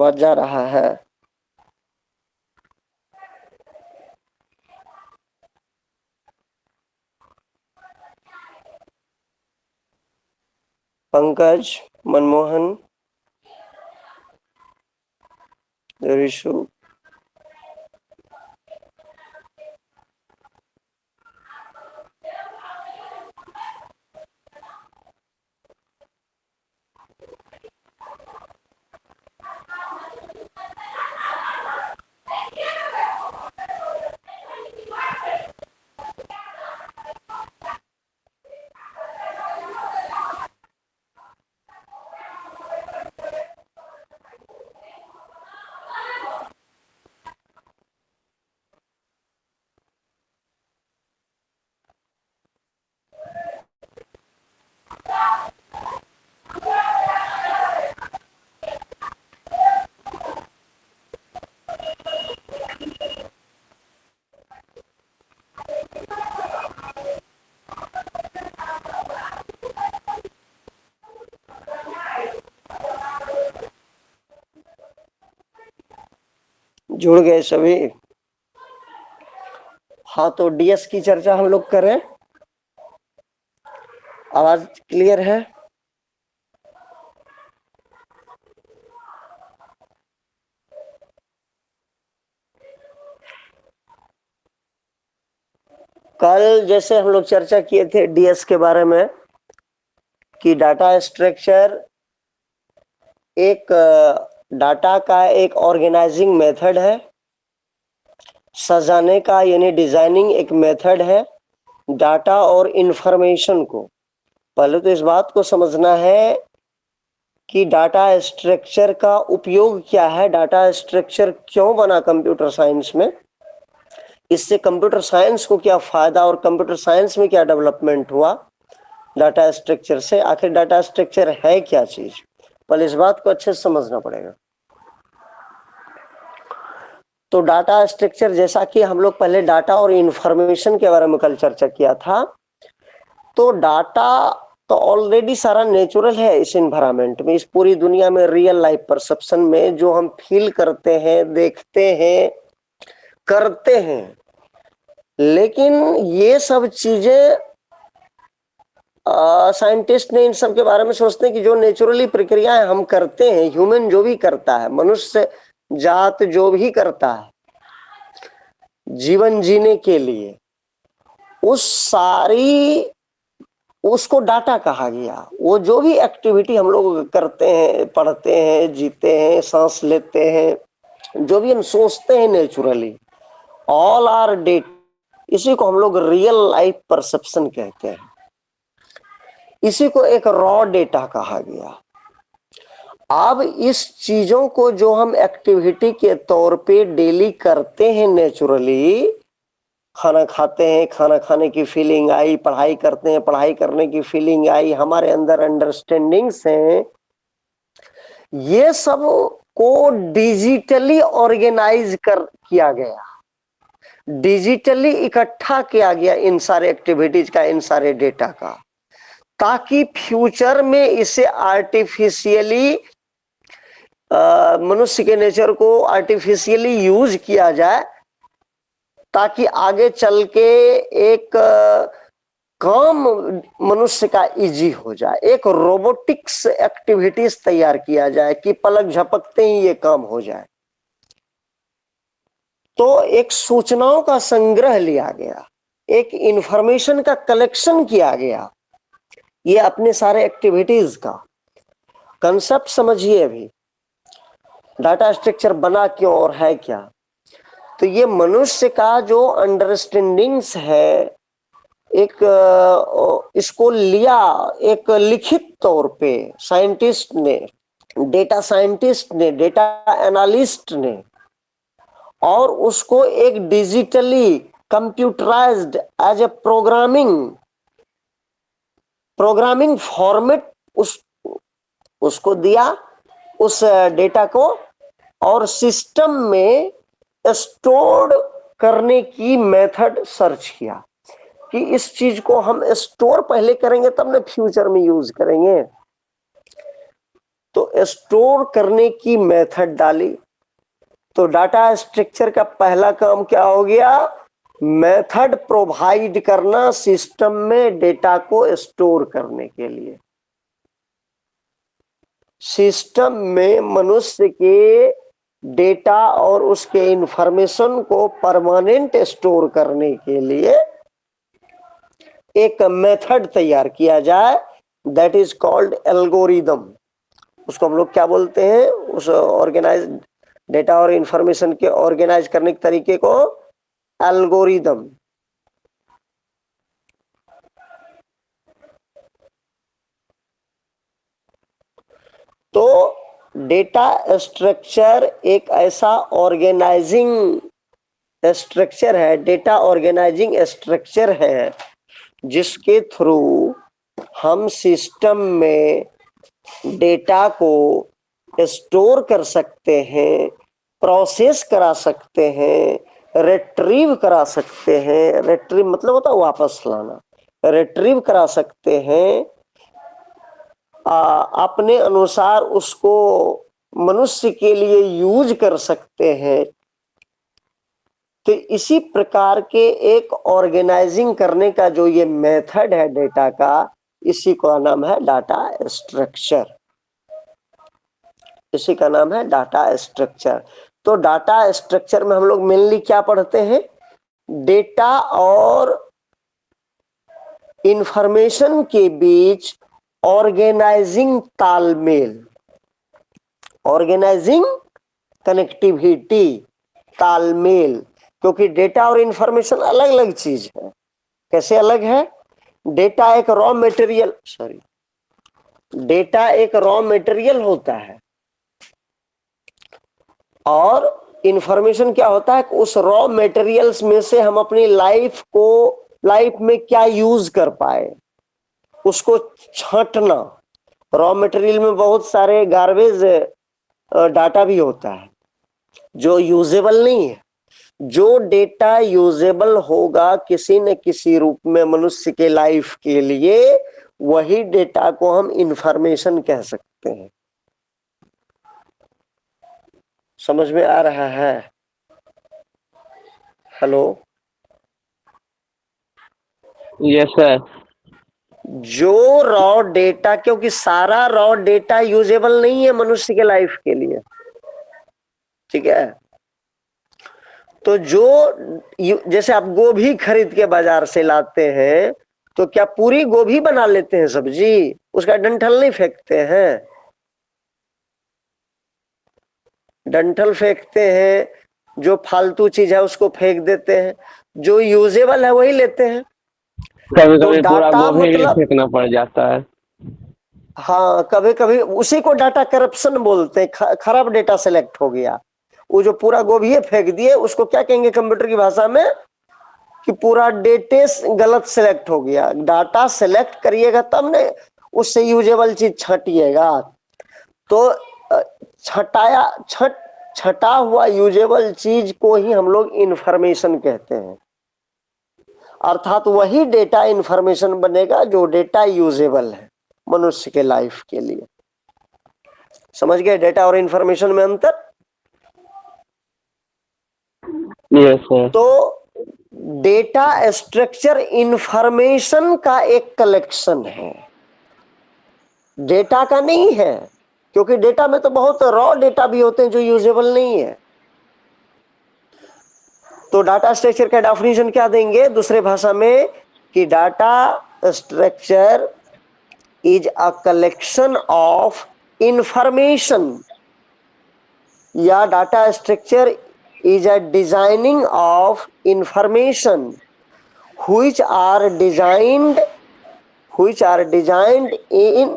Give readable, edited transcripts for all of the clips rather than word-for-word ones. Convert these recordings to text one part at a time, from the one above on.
आवाज जा रहा है? पंकज, मनमोहन, ऋषु, जुड़ गए सभी? हाँ, तो डीएस की चर्चा हम लोग करें। आवाज क्लियर है? कल जैसे हम लोग चर्चा किए थे डीएस के बारे में कि डाटा स्ट्रक्चर एक डाटा का एक ऑर्गेनाइजिंग मेथड है, सजाने का यानी डिजाइनिंग एक मेथड है डाटा और इंफॉर्मेशन को। पहले तो इस बात को समझना है कि डाटा स्ट्रक्चर का उपयोग क्या है, डाटा स्ट्रक्चर क्यों बना कंप्यूटर साइंस में, इससे कंप्यूटर साइंस को क्या फायदा और कंप्यूटर साइंस में क्या डेवलपमेंट हुआ डाटा स्ट्रक्चर से। आखिर डाटा स्ट्रक्चर है क्या चीज, पहले इस बात को अच्छे से समझना पड़ेगा। तो डाटा स्ट्रक्चर, जैसा कि हम लोग पहले डाटा और इंफॉर्मेशन के बारे में कल चर्चा किया था, तो डाटा तो ऑलरेडी सारा नेचुरल है इस इन्वायरमेंट में, इस पूरी दुनिया में, रियल लाइफ परसेप्शन में जो हम फील करते हैं, देखते हैं, करते हैं। लेकिन ये सब चीजें साइंटिस्ट ने इन सब के बारे में सोचते हैं कि जो नेचुरली प्रक्रियाएं हम करते हैं, ह्यूमन जो भी करता है, मनुष्य जात जो भी करता है जीवन जीने के लिए, उस सारी उसको डाटा कहा गया। वो जो भी एक्टिविटी हम लोग करते हैं, पढ़ते हैं, जीते हैं, सांस लेते हैं, जो भी हम सोचते हैं नेचुरली, ऑल आर डेटा। इसी को हम लोग रियल लाइफ परसेप्शन कहते हैं। इसी को एक रॉ डेटा कहा गया। अब इस चीजों को जो हम एक्टिविटी के तौर पे डेली करते हैं नेचुरली, खाना खाते हैं, खाना खाने की फीलिंग आई, पढ़ाई करते हैं, पढ़ाई करने की फीलिंग आई, हमारे अंदर अंडरस्टैंडिंग्स हैं, ये सब को डिजिटली ऑर्गेनाइज कर किया गया, डिजिटली इकट्ठा किया गया इन सारे एक्टिविटीज का, इन सारे डेटा का, ताकि फ्यूचर में इसे आर्टिफिशियली मनुष्य के नेचर को आर्टिफिशियली यूज किया जाए, ताकि आगे चल के एक काम मनुष्य का इजी हो जाए, एक रोबोटिक्स एक्टिविटीज तैयार किया जाए कि पलक झपकते ही ये काम हो जाए। तो एक सूचनाओं का संग्रह लिया गया, एक इंफॉर्मेशन का कलेक्शन किया गया, ये अपने सारे एक्टिविटीज का कंसेप्ट समझिए। अभी डाटा स्ट्रक्चर बना क्यों और है क्या, तो ये मनुष्य का जो अंडरस्टैंडिंग्स है, एक इसको लिया एक लिखित तौर पे साइंटिस्ट ने, डेटा साइंटिस्ट ने, डेटा एनालिस्ट ने, और उसको एक digitally computerised as a programming format उसको दिया, उस डेटा को, और सिस्टम में स्टोर करने की मेथड सर्च किया कि इस चीज को हम स्टोर पहले करेंगे तब ना फ्यूचर में यूज करेंगे। तो स्टोर करने की मेथड डाली। तो डाटा स्ट्रक्चर का पहला काम क्या हो गया? मेथड प्रोवाइड करना सिस्टम में डेटा को स्टोर करने के लिए। सिस्टम में मनुष्य के डेटा और उसके इंफॉर्मेशन को परमानेंट स्टोर करने के लिए एक मेथड तैयार किया जाए, दैट इज कॉल्ड एल्गोरिदम। उसको हम लोग क्या बोलते हैं? उस ऑर्गेनाइज डेटा और इंफॉर्मेशन के ऑर्गेनाइज करने के तरीके को एल्गोरिदम। तो डेटा स्ट्रक्चर एक ऐसा ऑर्गेनाइजिंग स्ट्रक्चर है, डेटा ऑर्गेनाइजिंग स्ट्रक्चर है, जिसके थ्रू हम सिस्टम में डेटा को स्टोर कर सकते हैं, प्रोसेस करा सकते हैं, रिट्रीव करा सकते हैं। रिट्रीव मतलब होता है वापस लाना। रिट्रीव करा सकते हैं, अपने अनुसार उसको मनुष्य के लिए यूज कर सकते हैं। तो इसी प्रकार के एक ऑर्गेनाइजिंग करने का जो ये मेथड है डेटा का, इसी का नाम है डाटा स्ट्रक्चर। इसी का नाम है डाटा स्ट्रक्चर। तो डाटा स्ट्रक्चर में हम लोग मेनली क्या पढ़ते हैं? डेटा और इंफॉर्मेशन के बीच ऑर्गेनाइजिंग तालमेल, ऑर्गेनाइजिंग कनेक्टिविटी, तालमेल। क्योंकि डेटा और इंफॉर्मेशन अलग अलग चीज है। कैसे अलग है? डेटा एक रॉ मटेरियल, डेटा एक रॉ मटेरियल होता है, और इंफॉर्मेशन क्या होता है? उस रॉ मटेरियल्स में से हम अपनी लाइफ में क्या यूज कर पाए, उसको छांटना। रॉ मटेरियल में बहुत सारे गार्बेज डाटा भी होता है जो यूजेबल नहीं है। जो डेटा यूजेबल होगा किसी न किसी रूप में मनुष्य के लाइफ के लिए, वही डेटा को हम इंफॉर्मेशन कह सकते हैं। समझ में आ रहा है? हेलो? Yes sir. जो रॉ डेटा, क्योंकि सारा रॉ डेटा यूजेबल नहीं है मनुष्य के लाइफ के लिए, ठीक है? तो जैसे आप गोभी खरीद के बाजार से लाते हैं, तो क्या पूरी गोभी बना लेते हैं सब्जी? उसका डंठल नहीं फेंकते हैं? डंठल फेंकते हैं, जो फालतू चीज है उसको फेंक देते हैं, जो यूजेबल है वही लेते हैं। कभी तो कभी पूरा डाटा गोभी भी मतलब, फेंकना पड़ जाता है। हाँ, कभी कभी उसी को डाटा करप्शन बोलते हैं। खराब डेटा सेलेक्ट हो गया, वो जो पूरा गोभी फेंक दिए उसको क्या कहेंगे कंप्यूटर की भाषा में? कि पूरा डेटे गलत सेलेक्ट हो गया। डाटा सेलेक्ट करिएगा तब ने उससे यूजेबल चीज छांटिएगा। तो छटा हुआ यूजेबल चीज को ही हम लोग इंफॉर्मेशन कहते हैं। अर्थात वही डेटा इंफॉर्मेशन बनेगा जो डेटा यूजेबल है मनुष्य के लाइफ के लिए। समझ गए डेटा और इंफॉर्मेशन में अंतर? Yes sir. तो डेटा स्ट्रक्चर इंफॉर्मेशन का एक कलेक्शन है, डेटा का नहीं है। क्योंकि डेटा में तो बहुत रॉ डेटा भी होते हैं जो यूजेबल नहीं है। तो डाटा स्ट्रक्चर का डेफिनेशन क्या देंगे दूसरे भाषा में? कि data structure is a collection of information, या data structure is a designing of information which are designed in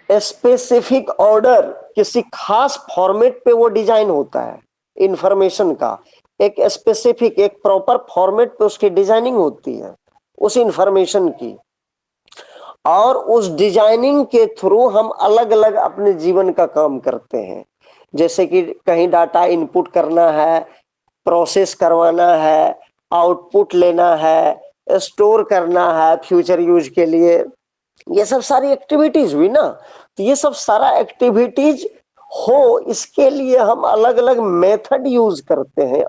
specific order। किसी खास फॉर्मेट पे वो डिजाइन होता है इंफॉर्मेशन का, एक स्पेसिफिक एक प्रॉपर फॉर्मेट पे उसकी डिजाइनिंग होती है उस इंफॉर्मेशन की। और उस डिजाइनिंग के थ्रू हम अलग अलग अपने जीवन का काम करते हैं। जैसे कि कहीं डाटा इनपुट करना है, प्रोसेस करवाना है, आउटपुट लेना है, स्टोर करना है फ्यूचर यूज के लिए, ये सब सारी एक्टिविटीज हुई ना। तो ये सब सारा एक्टिविटीज हो, इसके लिए हम अलग अलग मेथड यूज करते हैं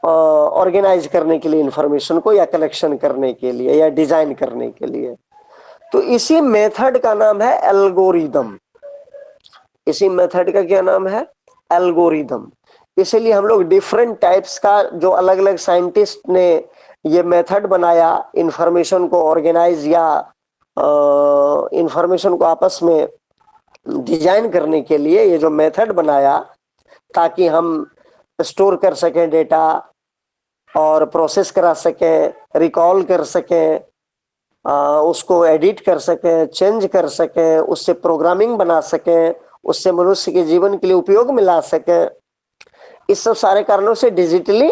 ऑर्गेनाइज करने के लिए इंफॉर्मेशन को, या कलेक्शन करने के लिए, या डिजाइन करने के लिए। तो इसी मेथड का नाम है एल्गोरिदम। इसी मेथड का क्या नाम है? एल्गोरिदम। इसीलिए हम लोग डिफरेंट टाइप्स का, जो अलग अलग साइंटिस्ट ने ये मेथड बनाया इंफॉर्मेशन को ऑर्गेनाइज या इंफॉर्मेशन को आपस में डिजाइन करने के लिए, ये जो मेथड बनाया ताकि हम स्टोर कर सकें डेटा और प्रोसेस करा सकें, रिकॉल कर सकें, उसको एडिट कर सकें, चेंज कर सकें, उससे प्रोग्रामिंग बना सकें, उससे मनुष्य के जीवन के लिए उपयोग में ला सकें। इस सब सारे कारणों से डिजिटली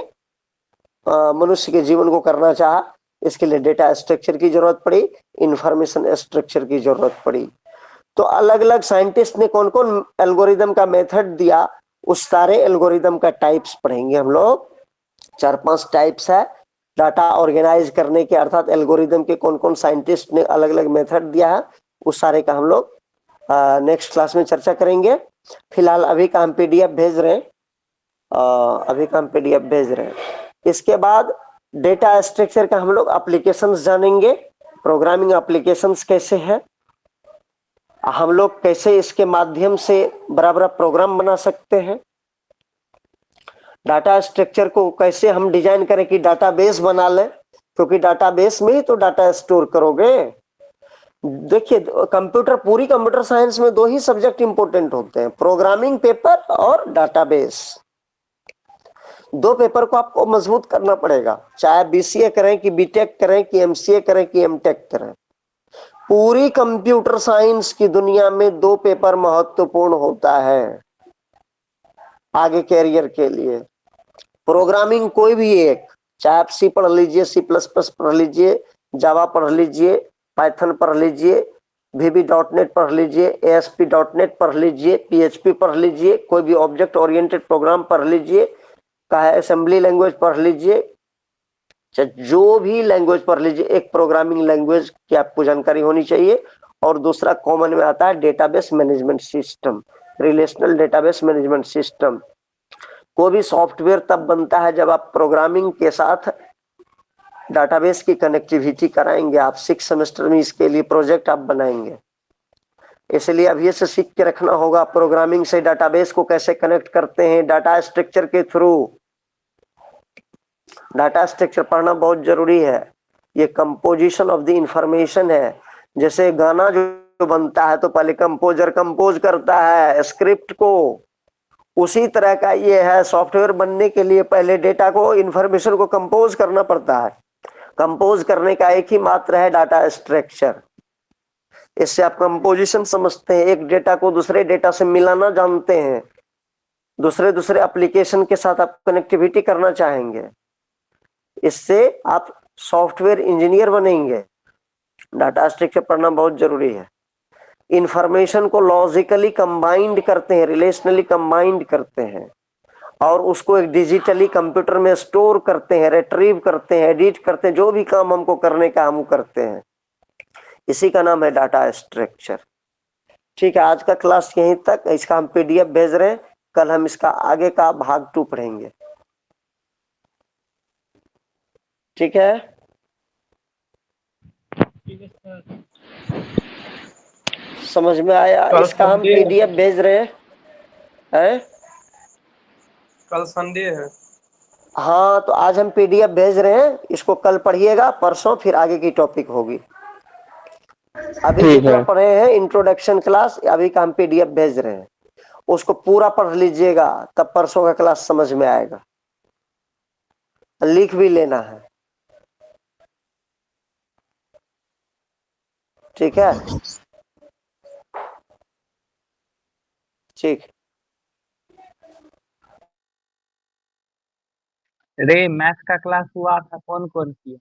मनुष्य के जीवन को करना चाहा। इसके लिए डेटा स्ट्रक्चर की जरूरत पड़ी, इंफॉर्मेशन स्ट्रक्चर की जरूरत पड़ी। तो अलग अलग साइंटिस्ट ने कौन कौन एल्गोरिदम का मेथड दिया, उस सारे एल्गोरिदम का टाइप्स पढ़ेंगे हम लोग। 4-5 टाइप्स है डाटा ऑर्गेनाइज करने के, अर्थात एल्गोरिदम के कौन कौन साइंटिस्ट ने अलग अलग मेथड दिया है, उस सारे का हम लोग नेक्स्ट क्लास में चर्चा करेंगे। फिलहाल अभी का हम पीडीएफ भेज रहे हैं, इसके बाद डेटा स्ट्रक्चर का हम लोग एप्लीकेशंस जानेंगे। प्रोग्रामिंग एप्लीकेशंस कैसे है, हम लोग कैसे इसके माध्यम से बराबर प्रोग्राम बना सकते हैं, डाटा स्ट्रक्चर को कैसे हम डिजाइन करें कि डाटाबेस बना लें, क्योंकि डाटाबेस में ही तो डाटा स्टोर करोगे। देखिए पूरी कंप्यूटर साइंस में 2 ही सब्जेक्ट इंपॉर्टेंट होते हैं, प्रोग्रामिंग पेपर और डाटाबेस। 2 पेपर को आपको मजबूत करना पड़ेगा, चाहे बीसीए करें कि बीटेक करें कि एमसीए करें कि एमटेक करें। पूरी कंप्यूटर साइंस की दुनिया में 2 पेपर महत्वपूर्ण होता है आगे कैरियर के लिए। प्रोग्रामिंग कोई भी एक, चाहे आप सी पढ़ लीजिए, C++ पढ़ लीजिए, जावा पढ़ लीजिए, पाइथन पढ़ लीजिए, VB.NET पढ़ लीजिए, ASP.NET पढ़ लीजिए, PHP पढ़ लीजिए, कोई भी ऑब्जेक्ट ओरिएंटेड प्रोग्राम पढ़ लीजिए, चाहे असेंबली लैंग्वेज पढ़ लीजिए, चाहे जो भी लैंग्वेज पढ़ लीजिए, एक प्रोग्रामिंग लैंग्वेज की आपको जानकारी होनी चाहिए। और दूसरा कॉमन में आता है database management system, relational database management system. कोई भी सॉफ्टवेयर तब बनता है जब आप प्रोग्रामिंग के साथ डाटाबेस की कनेक्टिविटी कराएंगे। आप 6 सेमेस्टर में इसके लिए प्रोजेक्ट आप बनाएंगे, इसलिए अभी से सीख के रखना होगा प्रोग्रामिंग से डाटाबेस को कैसे कनेक्ट करते हैं डाटा स्ट्रक्चर के थ्रू। डाटा स्ट्रक्चर पढ़ना बहुत जरूरी है, ये कंपोजिशन ऑफ द इंफॉर्मेशन है। जैसे गाना जो बनता है तो पहले कंपोजर कंपोज करता है स्क्रिप्ट को, उसी तरह का ये है सॉफ्टवेयर बनने के लिए पहले डेटा को, इंफॉर्मेशन को कंपोज करना पड़ता है। कंपोज करने का एक ही मात्र है डाटा स्ट्रक्चर। इससे आप कंपोजिशन समझते हैं, एक डेटा को दूसरे डेटा से मिलाना जानते हैं, दूसरे एप्लीकेशन के साथ आप कनेक्टिविटी करना चाहेंगे, इससे आप सॉफ्टवेयर इंजीनियर बनेंगे। डाटा स्ट्रक्चर पढ़ना बहुत जरूरी है। इंफॉर्मेशन को लॉजिकली कंबाइंड करते हैं, रिलेशनली कंबाइंड करते हैं, और उसको एक डिजिटली कंप्यूटर में स्टोर करते हैं, रिट्रीव करते हैं, एडिट करते हैं, जो भी काम हमको करने का हम करते हैं, इसी का नाम है डाटा स्ट्रक्चर। ठीक है, आज का क्लास यहीं तक। इसका हम पीडीएफ भेज रहे हैं, कल हम इसका आगे का भाग 2 पढ़ेंगे। ठीक है, समझ में आया? कल इसका हम संडे पीडीएफ भेज रहे हैं। कल संडे है। हाँ, तो आज हम पीडीएफ भेज रहे हैं, इसको कल पढ़िएगा, परसों फिर आगे की टॉपिक होगी। अभी ठीक जितना है। पढ़े हैं इंट्रोडक्शन क्लास, अभी का हम पीडीएफ भेज रहे हैं, उसको पूरा पढ़ लीजिएगा, तब परसों का क्लास समझ में आएगा। लिख भी लेना है, ठीक है? ठीक। रे मैथ का क्लास हुआ था, कौन कौन किया?